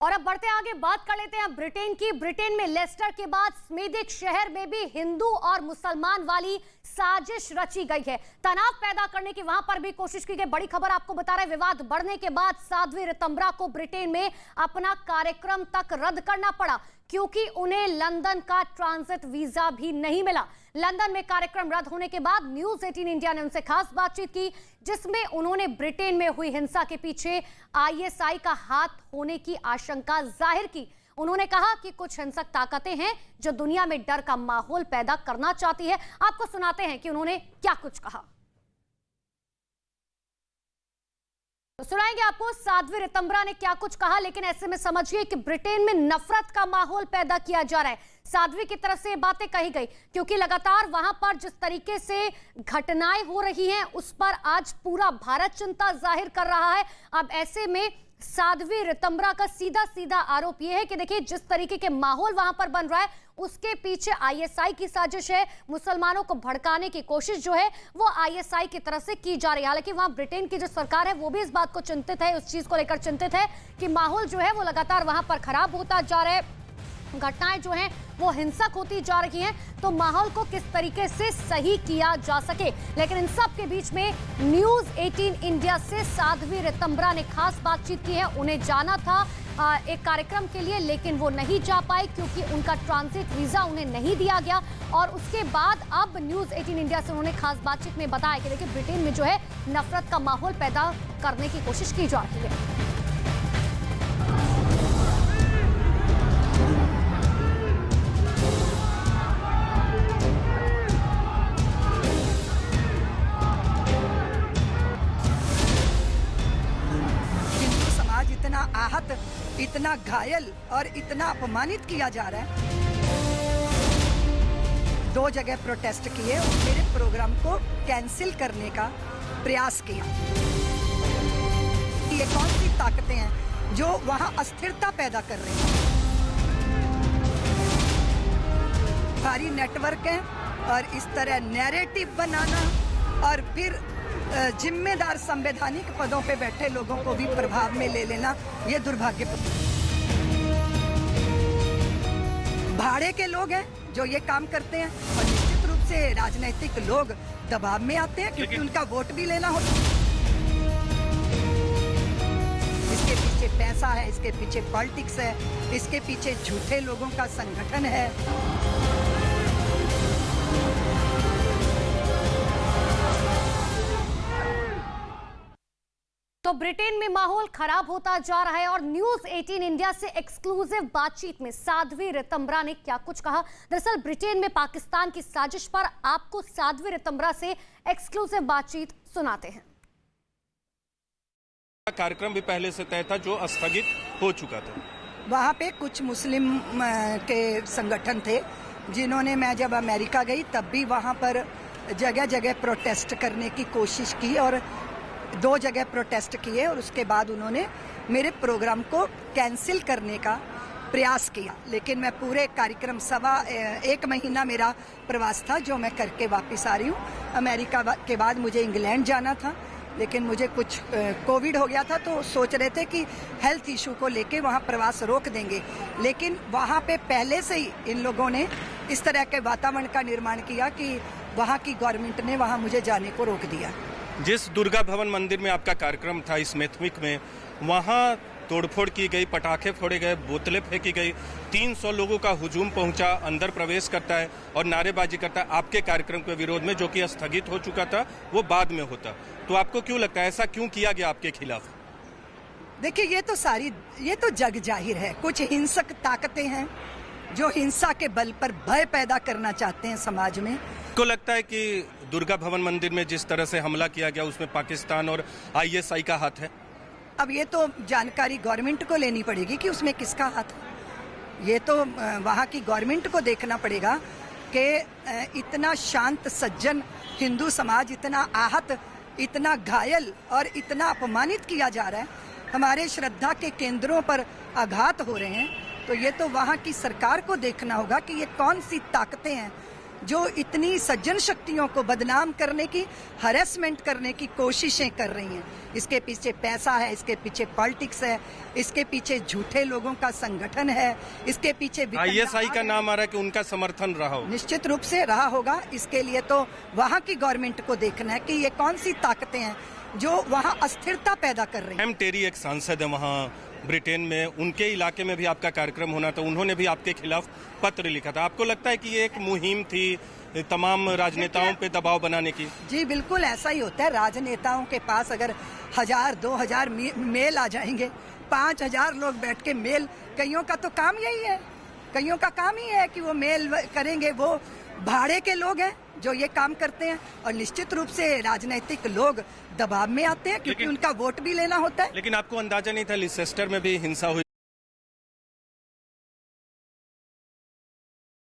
और अब बढ़ते आगे बात कर लेते हैं ब्रिटेन की। ब्रिटेन में लेस्टर के बाद स्मीदिक शहर में भी हिंदू और मुसलमान वाली साजिश रची गई है। तनाव पैदा करने की वहां पर भी कोशिश की गई। बड़ी खबर आपको बता रहे, विवाद बढ़ने के बाद साध्वी रितंबरा को ब्रिटेन में अपना कार्यक्रम तक रद्द करना पड़ा क्योंकि उन्हें लंदन का ट्रांजिट वीजा भी नहीं मिला। लंदन में कार्यक्रम रद्द होने के बाद न्यूज 18 इंडिया ने उनसे खास बातचीत की, जिसमें उन्होंने ब्रिटेन में हुई हिंसा के पीछे आईएसआई का हाथ होने की आशंका जाहिर की। उन्होंने कहा कि कुछ हिंसक ताकतें हैं जो दुनिया में डर का माहौल पैदा करना चाहती है। आपको सुनाते हैं कि उन्होंने क्या कुछ कहा। तो सुनाएंगे आपको साध्वी रितंबरा ने क्या कुछ कहा, लेकिन ऐसे में समझिए कि ब्रिटेन में नफरत का माहौल पैदा किया जा रहा है। साध्वी की तरफ से ये बातें कही गई क्योंकि लगातार वहां पर जिस तरीके से घटनाएं हो रही हैं उस पर आज पूरा भारत चिंता जाहिर कर रहा है। अब ऐसे में साध्वी रितंबरा का सीधा सीधा आरोप यह है कि देखिए जिस तरीके के माहौल वहां पर बन रहा है उसके पीछे आईएसआई की साजिश है। मुसलमानों को भड़काने की कोशिश जो है वो आईएसआई की तरफ से की जा रही है। हालांकि वहां ब्रिटेन की जो सरकार है वो भी इस बात को चिंतित है, उस चीज को लेकर चिंतित है कि माहौल जो है वो लगातार वहां पर खराब होता जा रहा है, घटनाएं जो हैं वो हिंसक होती जा रही हैं। तो माहौल को किस तरीके से सही किया जा सके, लेकिन इन सब के बीच में न्यूज 18 इंडिया से साध्वी रितंबरा ने खास बातचीत की है। उन्हें जाना था एक कार्यक्रम के लिए, लेकिन वो नहीं जा पाए क्योंकि उनका ट्रांजिट वीजा उन्हें नहीं दिया गया। और उसके बाद अब न्यूज 18 इंडिया से उन्होंने खास बातचीत में बताया कि देखिए ब्रिटेन में जो है नफरत का माहौल पैदा करने की कोशिश की जा रही है। इतना आहत, इतना घायल और इतना अपमानित किया जा रहा है। 2 जगह प्रोटेस्ट किए और मेरे प्रोग्राम को कैंसिल करने का प्रयास किया। ये कौन सी ताकतें हैं जो वहां अस्थिरता पैदा कर रही हैं? भारी नेटवर्क है और इस तरह नैरेटिव बनाना और फिर जिम्मेदार संवैधानिक पदों पे बैठे लोगों को भी प्रभाव में ले लेना, ये दुर्भाग्यपूर्ण। भाड़े के लोग हैं जो ये काम करते हैं और निश्चित रूप से राजनीतिक लोग दबाव में आते हैं क्योंकि उनका वोट भी लेना होता है। इसके पीछे पैसा है, इसके पीछे पॉलिटिक्स है, इसके पीछे झूठे लोगों का संगठन है। तो ब्रिटेन में माहौल खराब होता जा रहा है और न्यूज 18 इंडिया से एक्सक्लूसिव बातचीत में साध्वी रितंबरा ने क्या कुछ कहा। दरअसल ब्रिटेन में पाकिस्तान की साजिश पर आपको साध्वी रितंबरा से एक्सक्लूसिव बातचीत सुनाते हैं। कार्यक्रम भी पहले से तय था जो स्थगित हो चुका था। वहाँ पे कुछ मुस्लिम के संगठन थे जिन्होंने, मैं जब अमेरिका गई तब भी वहाँ पर जगह जगह प्रोटेस्ट करने की कोशिश की और 2 जगह प्रोटेस्ट किए और उसके बाद उन्होंने मेरे प्रोग्राम को कैंसिल करने का प्रयास किया। लेकिन मैं पूरे कार्यक्रम 1 महीना मेरा प्रवास था जो मैं करके वापस आ रही हूँ। अमेरिका के बाद मुझे इंग्लैंड जाना था, लेकिन मुझे कुछ कोविड हो गया था तो सोच रहे थे कि हेल्थ इशू को लेके वहाँ प्रवास रोक देंगे, लेकिन वहाँ पे पहले से ही इन लोगों ने इस तरह के वातावरण का निर्माण किया कि वहाँ की गवर्नमेंट ने वहाँ मुझे जाने को रोक दिया। जिस दुर्गा भवन मंदिर में आपका कार्यक्रम था इस मैथमिक में, वहां तोड़फोड़ की गई, पटाखे फोड़े गए, बोतलें फेंकी गई, 300 लोगों का हुजूम पहुंचा, अंदर प्रवेश करता है और नारेबाजी करता है आपके कार्यक्रम के विरोध में, जो कि स्थगित हो चुका था, वो बाद में होता। तो आपको क्यों लगता है ऐसा क्यों किया गया आपके खिलाफ? देखिए ये तो जग जाहिर है, कुछ हिंसक ताकतें हैं जो हिंसा के बल पर भय पैदा करना चाहते हैं समाज में। को लगता है कि दुर्गा भवन मंदिर में जिस तरह से हमला किया गया उसमें पाकिस्तान और आईएसआई का हाथ है? अब ये तो जानकारी गवर्नमेंट को लेनी पड़ेगी कि उसमें किसका हाथ है। ये तो वहाँ की गवर्नमेंट को देखना पड़ेगा कि इतना शांत सज्जन हिंदू समाज इतना आहत, इतना घायल और इतना अपमानित किया जा रहा है, हमारे श्रद्धा के केंद्रों पर आघात हो रहे हैं। तो ये तो वहाँ की सरकार को देखना होगा कि ये कौन सी ताकतें हैं जो इतनी सज्जन शक्तियों को बदनाम करने की, हरेसमेंट करने की कोशिशें कर रही हैं। इसके पीछे पैसा है, इसके पीछे पॉलिटिक्स है, इसके पीछे झूठे लोगों का संगठन है, इसके पीछे ISI का नाम आ रहा है कि उनका समर्थन रहा हो। निश्चित रूप से रहा होगा। इसके लिए तो वहाँ की गवर्नमेंट को देखना है कि ये कौन सी ताकतें हैं जो वहाँ अस्थिरता पैदा कर रही हैं। मैम टेरी एक सांसद है वहाँ ब्रिटेन में, उनके इलाके में भी आपका कार्यक्रम होना था, उन्होंने भी आपके खिलाफ पत्र लिखा था। आपको लगता है कि ये एक मुहिम थी तमाम राजनेताओं पे दबाव बनाने की? जी बिल्कुल ऐसा ही होता है। राजनेताओं के पास अगर 1000 2000 मेल आ जाएंगे, 5000 लोग बैठ के मेल, कईयों का तो काम यही है, कईयों का काम ही है कि वो मेल करेंगे। वो भाड़े के लोग हैं जो ये काम करते हैं और निश्चित रूप से राजनीतिक लोग दबाव में आते हैं क्योंकि उनका वोट भी लेना होता है। लेकिन आपको अंदाजा नहीं था लिसेस्टर में भी हिंसा हुई